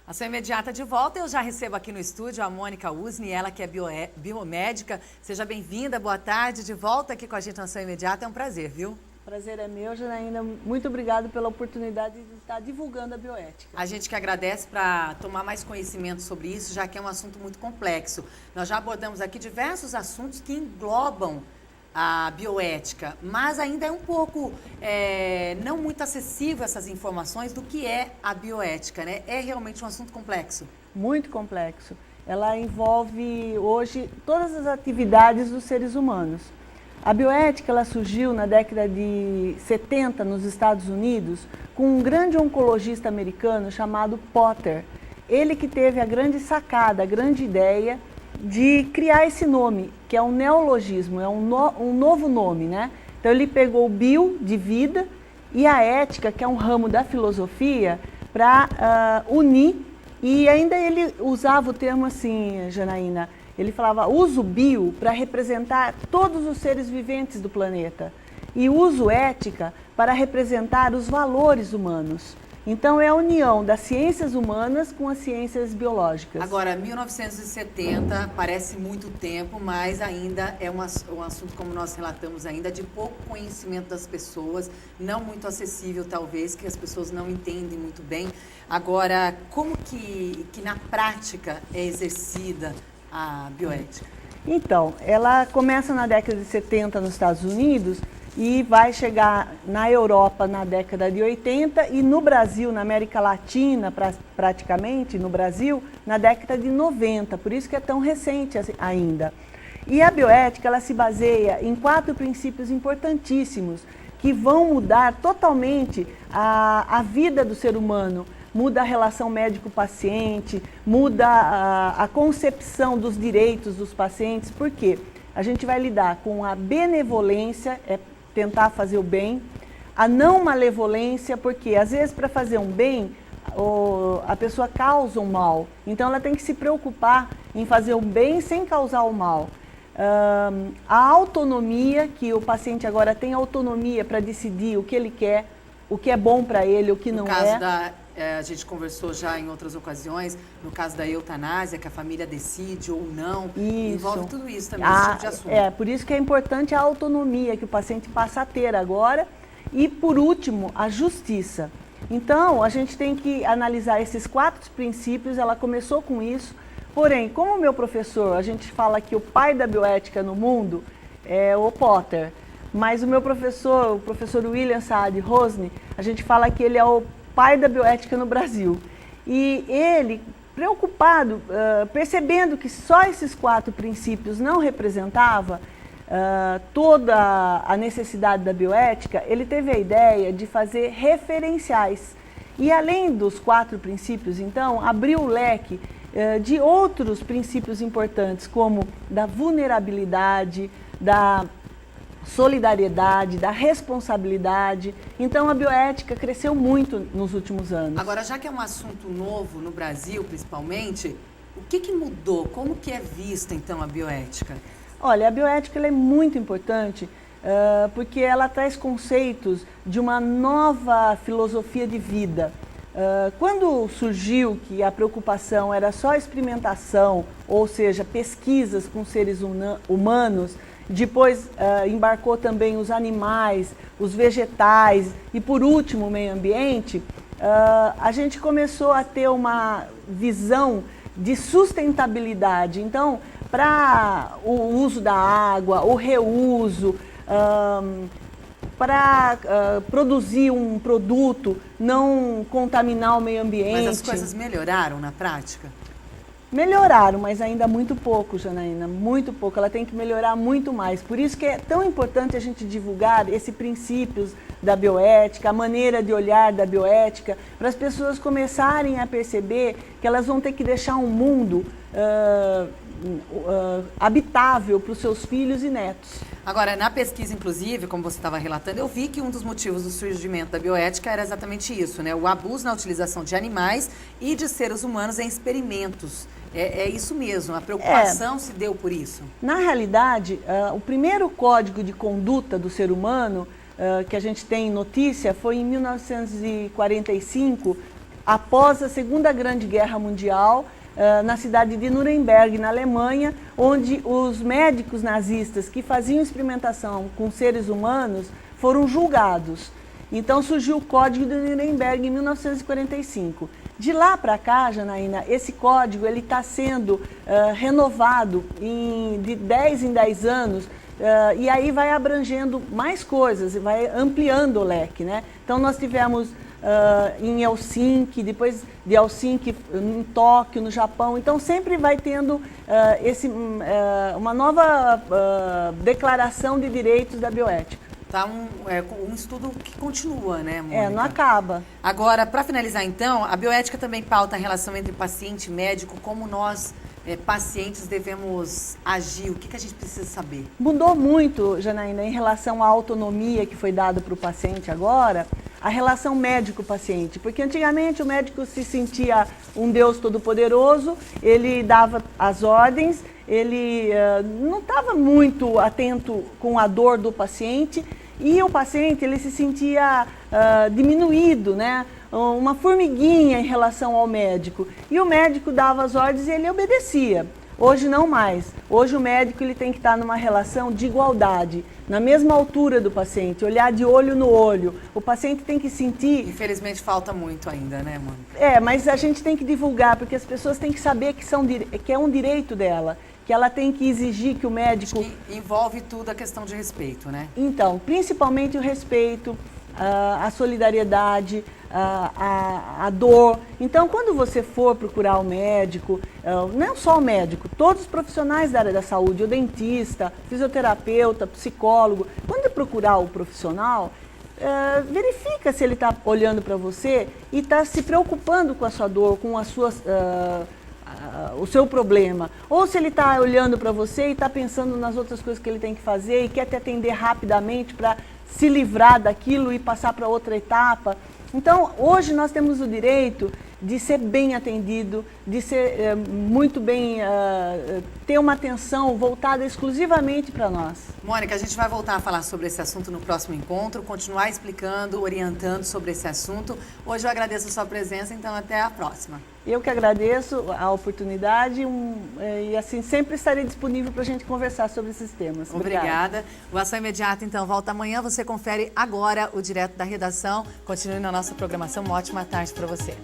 Ação imediata de volta. Eu já recebo aqui no estúdio a Mônica Usni, ela que é biomédica. Seja bem-vinda, boa tarde. De volta aqui com a gente na Ação Imediata. É um prazer, viu? Prazer é meu, Janaína. Muito obrigado pela oportunidade de estar divulgando a bioética. A gente que agradece para tomar mais conhecimento sobre isso, já que é um assunto muito complexo. Nós já abordamos aqui diversos assuntos que englobam a bioética, mas ainda é um pouco, não muito acessível essas informações do que é a bioética, né? É realmente um assunto complexo. Muito complexo. Ela envolve hoje todas as atividades dos seres humanos. A bioética ela surgiu na década de 70 nos Estados Unidos com um grande oncologista americano chamado Potter. Ele que teve a grande sacada, a grande ideia de criar esse nome, que é um neologismo, é um novo nome, né? Então ele pegou o bio, de vida, e a ética, que é um ramo da filosofia, para unir, e ainda ele usava o termo assim, Janaína, ele falava, uso bio para representar todos os seres viventes do planeta, e uso ética para representar os valores humanos. Então, é a união das ciências humanas com as ciências biológicas. Agora, 1970 parece muito tempo, mas ainda é um assunto, como nós relatamos ainda, de pouco conhecimento das pessoas, não muito acessível, talvez, que as pessoas não entendem muito bem. Agora, como que na prática é exercida a bioética? Então, ela começa na década de 70 nos Estados Unidos, e vai chegar na Europa na década de 80 e no Brasil, na América Latina, praticamente, no Brasil, na década de 90, por isso que é tão recente ainda. E a bioética, ela se baseia em 4 princípios importantíssimos que vão mudar totalmente a vida do ser humano. Muda a relação médico-paciente, muda a concepção dos direitos dos pacientes, porque a gente vai lidar com a benevolência, tentar fazer o bem, a não malevolência, porque às vezes para fazer um bem, a pessoa causa um mal. Então ela tem que se preocupar em fazer o bem sem causar o mal. A autonomia, que o paciente agora tem autonomia para decidir o que ele quer, o que é bom para ele, o que não é. A gente conversou já em outras ocasiões, no caso da eutanásia, que a família decide ou não, isso. Envolve tudo isso também, esse tipo de assunto. Por isso que é importante a autonomia que o paciente passa a ter agora. E, por último, a justiça. Então, a gente tem que analisar esses 4 princípios, ela começou com isso. Porém, como meu professor, a gente fala que o pai da bioética no mundo é o Potter, mas o meu professor, o professor William Saad Rosny, a gente fala que ele é o pai da bioética no Brasil. E ele, preocupado, percebendo que só esses 4 princípios não representava toda a necessidade da bioética, ele teve a ideia de fazer referenciais. E além dos 4 princípios, então, abriu o leque de outros princípios importantes, como da vulnerabilidade, da solidariedade, da responsabilidade. Então a bioética cresceu muito nos últimos anos. Agora, já que é um assunto novo no Brasil, principalmente, o que mudou? Como que é vista, então, a bioética? Olha, a bioética ela é muito importante porque ela traz conceitos de uma nova filosofia de vida. Quando surgiu que a preocupação era só experimentação, ou seja, pesquisas com seres humanos, depois embarcou também os animais, os vegetais e, por último, o meio ambiente, a gente começou a ter uma visão de sustentabilidade. Então, para o uso da água, o reuso, para produzir um produto, não contaminar o meio ambiente. Mas as coisas melhoraram na prática? Melhoraram, mas ainda muito pouco, Janaína, muito pouco. Ela tem que melhorar muito mais. Por isso que é tão importante a gente divulgar esses princípios da bioética, a maneira de olhar da bioética, para as pessoas começarem a perceber que elas vão ter que deixar um mundo habitável para os seus filhos e netos. Agora, na pesquisa, inclusive, como você estava relatando, eu vi que um dos motivos do surgimento da bioética era exatamente isso, né? O abuso na utilização de animais e de seres humanos em experimentos. É isso mesmo, a preocupação se deu por isso? Na realidade, o primeiro código de conduta do ser humano que a gente tem notícia foi em 1945, após a Segunda Grande Guerra Mundial, na cidade de Nuremberg, na Alemanha, onde os médicos nazistas que faziam experimentação com seres humanos foram julgados. Então surgiu o Código de Nuremberg em 1945. De lá para cá, Janaína, esse código está sendo renovado de 10 em 10 anos, e aí vai abrangendo mais coisas, vai ampliando o leque, né? Então nós tivemos em Helsinki, depois de Helsinki em Tóquio, no Japão. Então sempre vai tendo uma nova declaração de direitos da bioética. Tá um estudo que continua, né, Mônica? Não acaba. Agora, para finalizar então, a bioética também pauta a relação entre paciente e médico, como nós, pacientes, devemos agir, o que a gente precisa saber? Mudou muito, Janaína, em relação à autonomia que foi dada para o paciente agora, a relação médico-paciente, porque antigamente o médico se sentia um Deus todo-poderoso, ele dava as ordens, ele não estava muito atento com a dor do paciente e o paciente ele se sentia diminuído, né? Uma formiguinha em relação ao médico. E o médico dava as ordens e ele obedecia. Hoje não mais. Hoje o médico ele tem que estar numa relação de igualdade, na mesma altura do paciente, olhar de olho no olho. O paciente tem que sentir... Infelizmente falta muito ainda, né, Mônica? Mas a gente tem que divulgar, porque as pessoas têm que saber que é um direito dela, que ela tem que exigir que o médico... Acho que envolve tudo a questão de respeito, né? Então, principalmente o respeito, a solidariedade, a dor. Então, quando você for procurar o médico, não só o médico, todos os profissionais da área da saúde, o dentista, fisioterapeuta, psicólogo, quando procurar o profissional, verifica se ele está olhando para você e está se preocupando com a sua dor, com as suas... o seu problema, ou se ele está olhando para você e está pensando nas outras coisas que ele tem que fazer e quer te atender rapidamente para se livrar daquilo e passar para outra etapa. Então, hoje nós temos o direito de ser bem atendido, de ser muito bem, ter uma atenção voltada exclusivamente para nós. Mônica, a gente vai voltar a falar sobre esse assunto no próximo encontro, continuar explicando, orientando sobre esse assunto. Hoje eu agradeço a sua presença, então até a próxima. Eu que agradeço a oportunidade e assim sempre estarei disponível para a gente conversar sobre esses temas. Obrigada. O Ação Imediata, então, volta amanhã. Você confere agora o Direto da Redação. Continue na nossa programação. Uma ótima tarde para você.